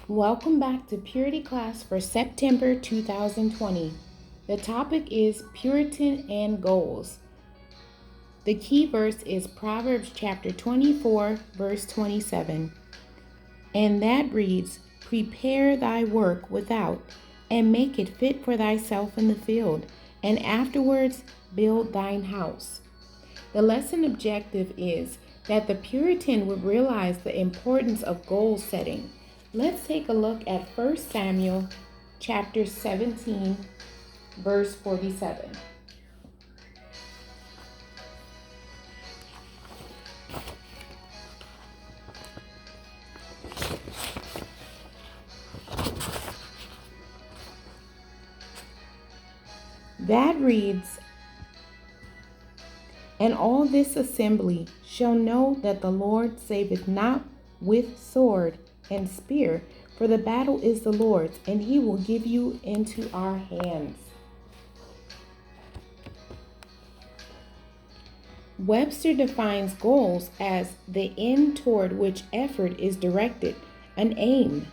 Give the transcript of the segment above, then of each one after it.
Welcome back to Purity class for September 2020. The topic is Puritan and goals. The key verse is Proverbs chapter 24, verse 27. And that reads, "Prepare thy work without, and make it fit for thyself in the field, and afterwards build thine house." The lesson objective is that the Puritan would realize the importance of goal setting. Let's take a look at 1 Samuel chapter 17, verse 47. That reads, "And all this assembly shall know that the Lord saveth not with sword and spear, for the battle is the Lord's, and he will give you into our hands." Webster defines goals as the end toward which effort is directed, an aim.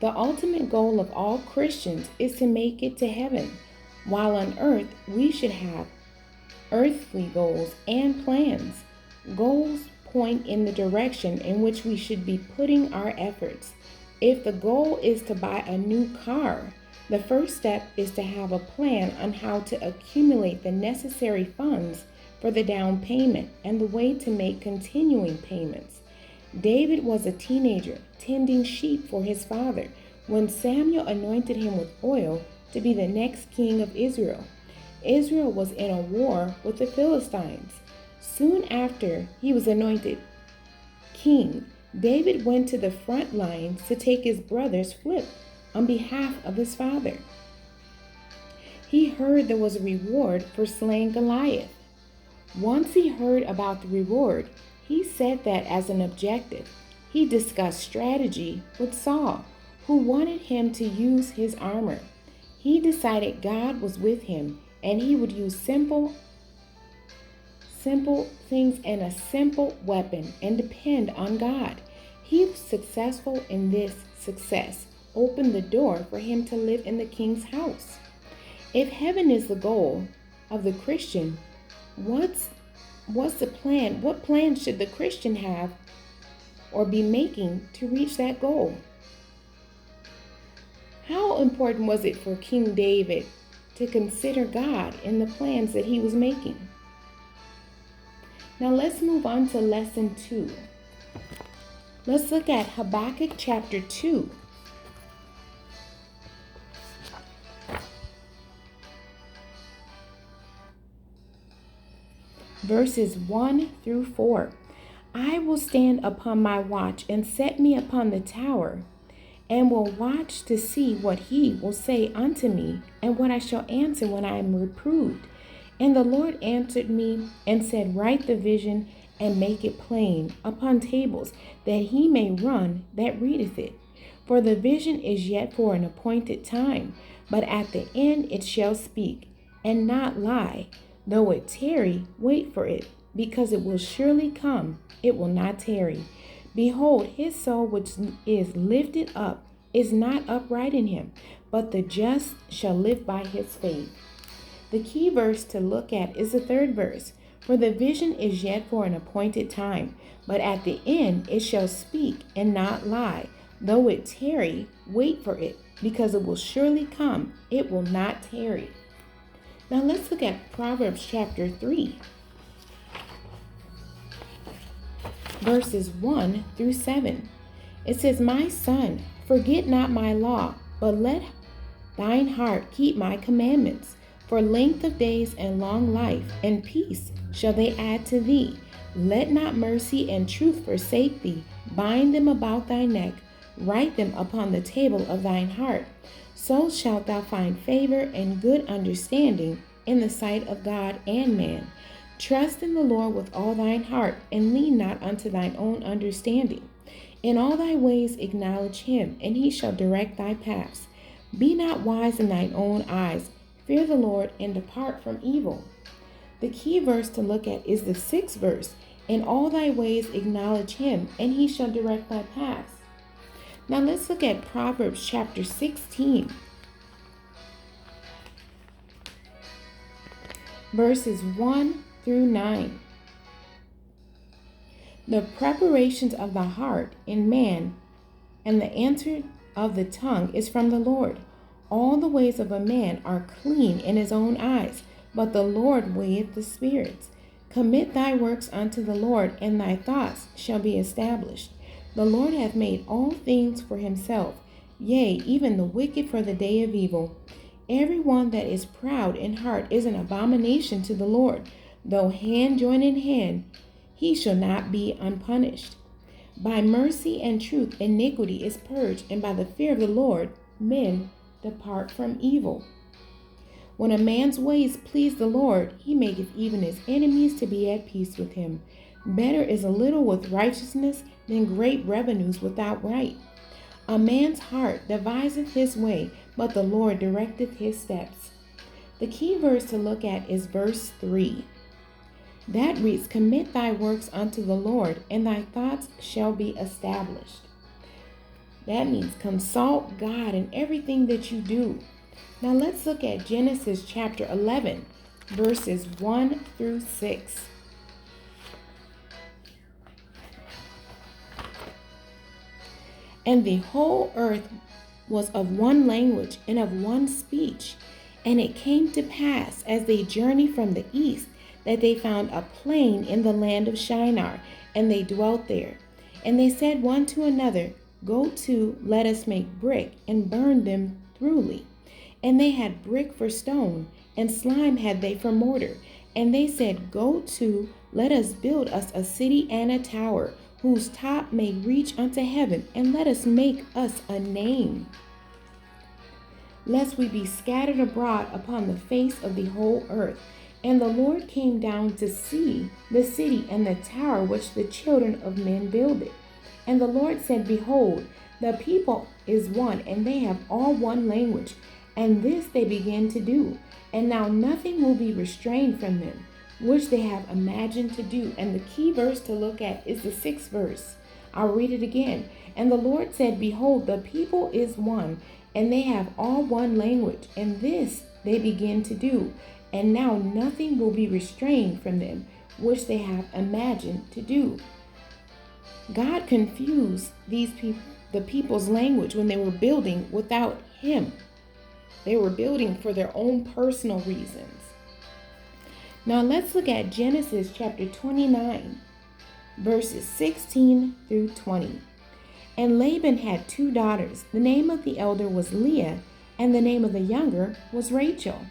The ultimate goal of all Christians is to make it to heaven. While on earth, we should have earthly goals and plans. Goals point in the direction in which we should be putting our efforts. If the goal is to buy a new car, the first step is to have a plan on how to accumulate the necessary funds for the down payment and the way to make continuing payments. David was a teenager tending sheep for his father when Samuel anointed him with oil to be the next king of Israel. Israel was in a war with the Philistines. Soon after he was anointed king, David went to the front lines to take his brother's flip on behalf of his father. He heard there was a reward for slaying Goliath. Once he heard about the reward, he set that as an objective. He discussed strategy with Saul, who wanted him to use his armor. He decided God was with him and he would use simple things and a simple weapon and depend on God. He was successful, in this success opened the door for him to live in the king's house. If heaven is the goal of the Christian, what's the plan? What plan should the Christian have or be making to reach that goal? How important was it for King David to consider God in the plans that he was making? Now let's move on to lesson 2. Let's look at Habakkuk chapter 2. Verses 1 through 4. "I will stand upon my watch and set me upon the tower, and will watch to see what he will say unto me, and what I shall answer when I am reproved. And the Lord answered me and said, Write the vision and make it plain upon tables, that he may run that readeth it. For the vision is yet for an appointed time, but at the end it shall speak, and not lie. Though it tarry, wait for it, because it will surely come, it will not tarry. Behold, his soul which is lifted up is not upright in him, but the just shall live by his faith." The key verse to look at is the third verse. "For the vision is yet for an appointed time, but at the end it shall speak and not lie. Though it tarry, wait for it, because it will surely come, it will not tarry." Now let's look at Proverbs chapter 3. Verses 1 through 7. It says, "My son, forget not my law, but let thine heart keep my commandments. For length of days and long life and peace shall they add to thee. Let not mercy and truth forsake thee. Bind them about thy neck, write them upon the table of thine heart. So shalt thou find favor and good understanding in the sight of God and man. Trust in the Lord with all thine heart, and lean not unto thine own understanding. In all thy ways acknowledge him, and he shall direct thy paths. Be not wise in thine own eyes. Fear the Lord, and depart from evil." The key verse to look at is the 6th verse. "In all thy ways acknowledge him, and he shall direct thy paths." Now let's look at Proverbs chapter 16, verses 1 through 9. The preparations of the heart in man and the answer of the tongue is from the Lord. All the ways of a man are clean in his own eyes, but the Lord weigheth the spirits. Commit thy works unto the Lord, and thy thoughts shall be established. The Lord hath made all things for himself, yea, even the wicked for the day of evil. Every one that is proud in heart is an abomination to the Lord. Though hand join in hand, he shall not be unpunished. By mercy and truth iniquity is purged, and by the fear of the Lord men depart from evil. When a man's ways please the Lord, he maketh even his enemies to be at peace with him. Better is a little with righteousness than great revenues without right. A man's heart deviseth his way, but the Lord directeth his steps. The key verse to look at is verse 3. That reads, Commit thy works unto the Lord, and thy thoughts shall be established. That means consult God in everything that you do. Now let's look at Genesis chapter 11, verses 1 through 6. And the whole earth was of one language and of one speech. And it came to pass, as they journeyed from the east, that they found a plain in the land of Shinar, and they dwelt there. And they said one to another, Go to, let us make brick, and burn them thoroughly. And they had brick for stone, and slime had they for mortar. And they said, Go to, let us build us a city and a tower, whose top may reach unto heaven, and let us make us a name, lest we be scattered abroad upon the face of the whole earth. And the Lord came down to see the city and the tower which the children of men builded. And the Lord said, Behold, the people is one, and they have all one language. And this they begin to do. And now nothing will be restrained from them, which they have imagined to do. And the key verse to look at is the 6th verse. I'll read it again. And the Lord said, Behold, the people is one, and they have all one language. And this they begin to do. And now nothing will be restrained from them, which they have imagined to do. God confused the people's language when they were building without Him. They were building for their own personal reasons. Now let's look at Genesis chapter 29, verses 16 through 20. And Laban had 2 daughters. The name of the elder was Leah, and the name of the younger was Rachel.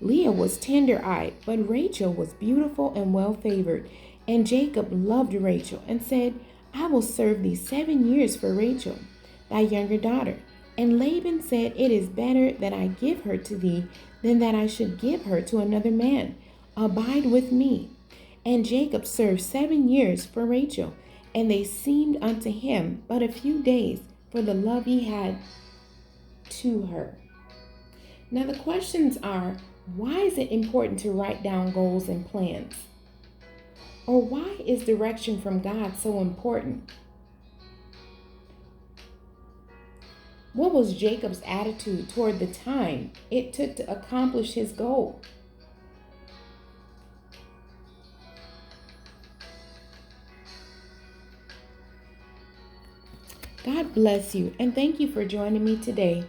Leah was tender-eyed, but Rachel was beautiful and well-favored. And Jacob loved Rachel and said, I will serve thee 7 years for Rachel, thy younger daughter. And Laban said, It is better that I give her to thee than that I should give her to another man. Abide with me. And Jacob served 7 years for Rachel, and they seemed unto him but a few days for the love he had to her. Now the questions are, why is it important to write down goals and plans? Or why is direction from God so important? What was Jacob's attitude toward the time it took to accomplish his goal? God bless you, and thank you for joining me today.